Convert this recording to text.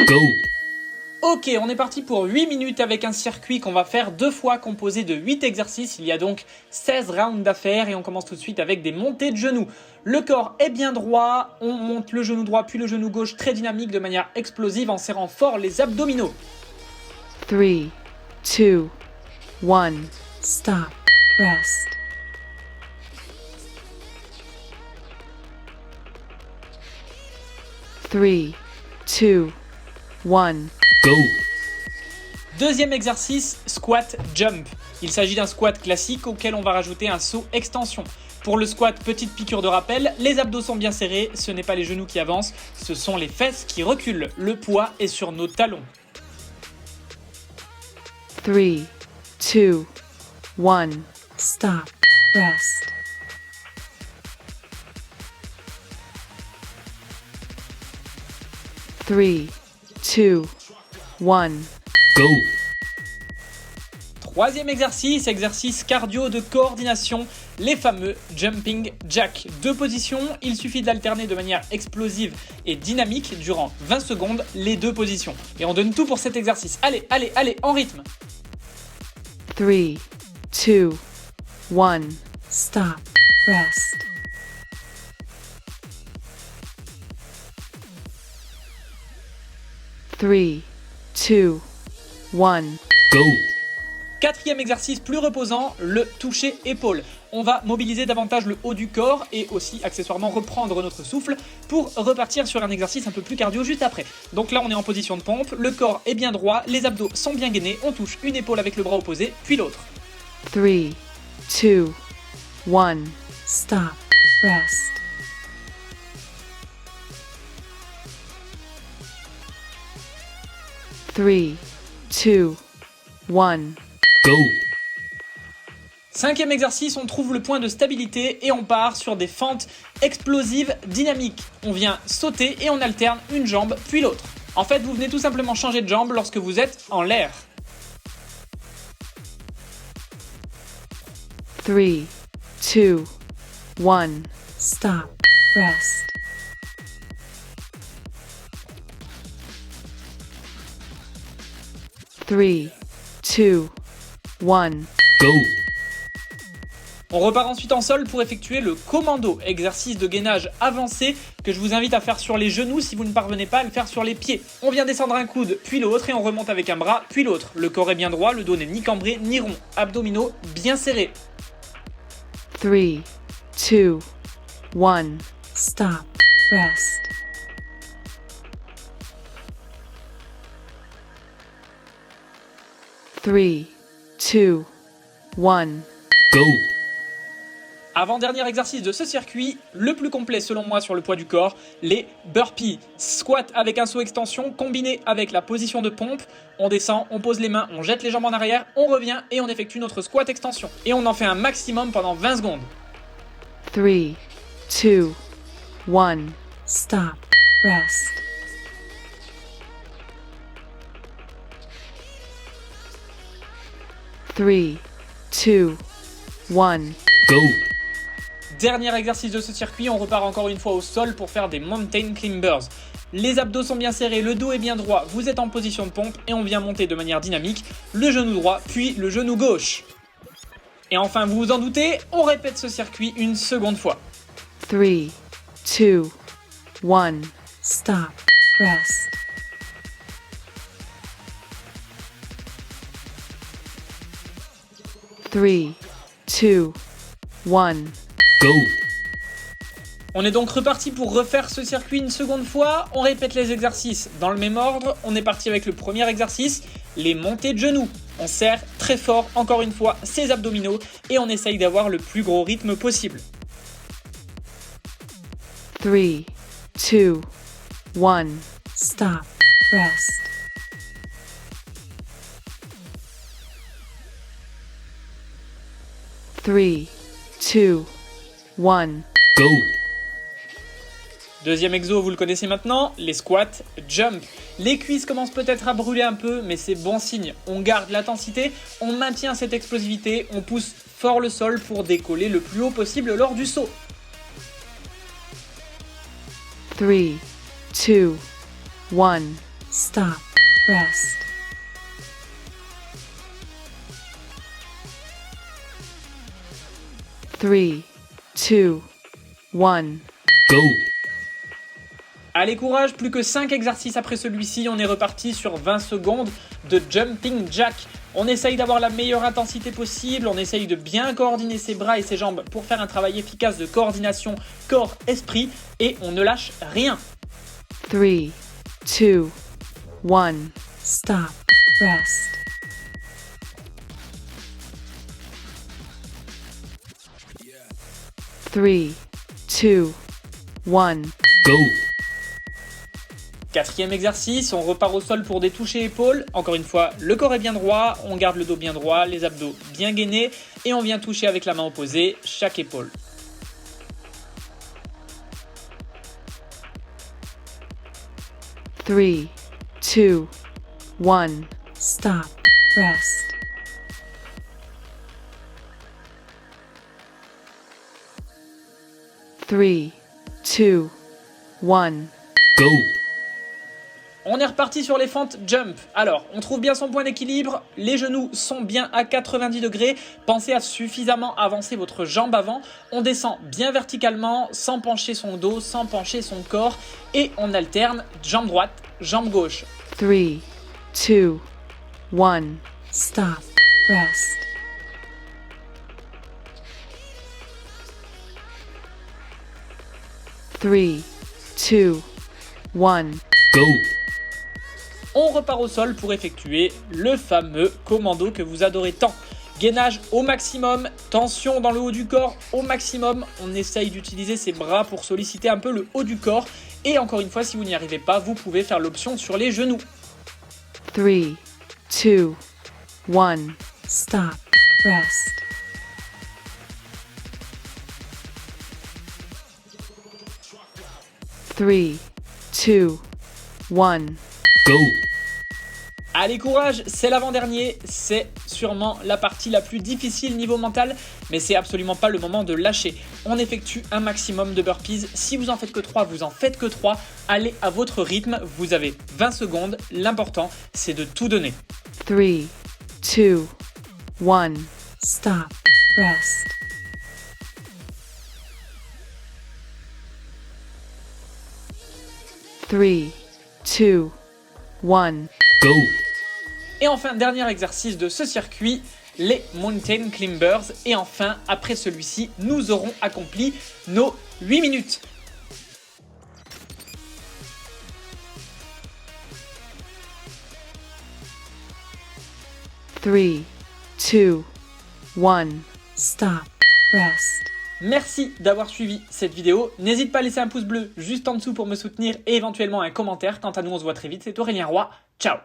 Go! Ok, on est parti pour 8 minutes avec un circuit qu'on va faire 2 fois composé de 8 exercices. Il y a donc 16 rounds à faire et on commence tout de suite avec des montées de genoux. Le corps est bien droit, on monte le genou droit puis le genou gauche très dynamique de manière explosive en serrant fort les abdominaux. 3, 2, 1. Stop. Rest. 3, 2, 1. Go! Deuxième exercice, squat jump. Il s'agit d'un squat classique auquel on va rajouter un saut extension. Pour le squat, petite piqûre de rappel, les abdos sont bien serrés, ce n'est pas les genoux qui avancent, ce sont les fesses qui reculent. Le poids est sur nos talons. 3, 2, 1. Stop. Rest. 3, 2, 1. Go! Troisième exercice, exercice cardio de coordination, les fameux jumping jack. 2 positions, il suffit d'alterner de manière explosive et dynamique durant 20 secondes les 2 positions. Et on donne tout pour cet exercice. Allez, allez, allez, en rythme. 3, 2, 1. Stop. Rest. 3, 2, 1. Go! Quatrième exercice plus reposant, le toucher épaule. On va mobiliser davantage le haut du corps et aussi accessoirement reprendre notre souffle pour repartir sur un exercice un peu plus cardio juste après. Donc là on est en position de pompe, le corps est bien droit, les abdos sont bien gainés, on touche une épaule avec le bras opposé, puis l'autre. 3, 2, 1. Stop. Rest. 3, 2, 1. Go! Cinquième exercice, on trouve le point de stabilité et on part sur des fentes explosives dynamiques. On vient sauter et on alterne une jambe puis l'autre. En fait, vous venez tout simplement changer de jambe lorsque vous êtes en l'air. 3, 2, 1. Stop. Rest. 3, 2, 1. Go! On repart ensuite en sol pour effectuer le commando, exercice de gainage avancé que je vous invite à faire sur les genoux si vous ne parvenez pas à le faire sur les pieds. On vient descendre un coude puis l'autre et on remonte avec un bras puis l'autre. Le corps est bien droit, le dos n'est ni cambré ni rond. Abdominaux bien serrés. 3, 2, 1. Stop. Rest. 3, 2, 1. Go! Avant-dernier exercice de ce circuit, le plus complet selon moi sur le poids du corps, les burpees. Squat avec un saut extension combiné avec la position de pompe. On descend, on pose les mains, on jette les jambes en arrière, on revient et on effectue notre squat extension. Et on en fait un maximum pendant 20 secondes. 3, 2, 1. Stop. Rest. 3, 2, 1. Go! Dernier exercice de ce circuit, on repart encore une fois au sol pour faire des mountain climbers. Les abdos sont bien serrés, le dos est bien droit, vous êtes en position de pompe et on vient monter de manière dynamique le genou droit puis le genou gauche. Et enfin, vous vous en doutez, on répète ce circuit une seconde fois. 3, 2, 1. Stop. Rest. 3, 2, 1. Go! On est donc reparti pour refaire ce circuit une seconde fois. On répète les exercices dans le même ordre. On est parti avec le premier exercice, les montées de genoux. On serre très fort, encore une fois, ses abdominaux et on essaye d'avoir le plus gros rythme possible. 3, 2, 1. Stop. Rest. 3, 2, 1. Go! Deuxième exo, vous le connaissez maintenant, les squats jump. Les cuisses commencent peut-être à brûler un peu, mais c'est bon signe. On garde l'intensité, on maintient cette explosivité, on pousse fort le sol pour décoller le plus haut possible lors du saut. 3, 2, 1. Stop. Rest. 3, 2, 1. Go! Allez courage, plus que 5 exercices après celui-ci, on est reparti sur 20 secondes de jumping jack. On essaye d'avoir la meilleure intensité possible, on essaye de bien coordonner ses bras et ses jambes pour faire un travail efficace de coordination corps-esprit et on ne lâche rien. 3, 2, 1. Stop. Rest. 3, 2, 1. Go! Quatrième exercice, on repart au sol pour des touchés épaules. Encore une fois, le corps est bien droit, on garde le dos bien droit, les abdos bien gainés et on vient toucher avec la main opposée chaque épaule. 3, 2, 1. Stop. Rest. 3, 2, 1. Go! On est reparti sur les fentes jump. Alors, on trouve bien son point d'équilibre, les genoux sont bien à 90 degrés, pensez à suffisamment avancer votre jambe avant, on descend bien verticalement, sans pencher son dos, sans pencher son corps, et on alterne jambe droite, jambe gauche. 3, 2, 1. Stop. Rest. 3, 2, 1. Go! On repart au sol pour effectuer le fameux commando que vous adorez tant. Gainage au maximum, tension dans le haut du corps au maximum. On essaye d'utiliser ses bras pour solliciter un peu le haut du corps. Et encore une fois, si vous n'y arrivez pas, vous pouvez faire l'option sur les genoux. 3, 2, 1. Stop. Rest. 3, 2, 1. Go! Allez courage, c'est l'avant-dernier, c'est sûrement la partie la plus difficile niveau mental, mais c'est absolument pas le moment de lâcher. On effectue un maximum de burpees, si vous en faites que 3, vous en faites que 3, allez à votre rythme, vous avez 20 secondes, l'important c'est de tout donner. 3, 2, 1. Stop. Rest. 3, 2, 1. Go! Et enfin, dernier exercice de ce circuit, les Mountain Climbers. Et enfin, après celui-ci, nous aurons accompli nos 8 minutes. Three, 2, 1. Stop. Rest. Merci d'avoir suivi cette vidéo. N'hésite pas à laisser un pouce bleu juste en dessous pour me soutenir et éventuellement un commentaire. Quant à nous, on se voit très vite. C'est Aurélien Roy. Ciao!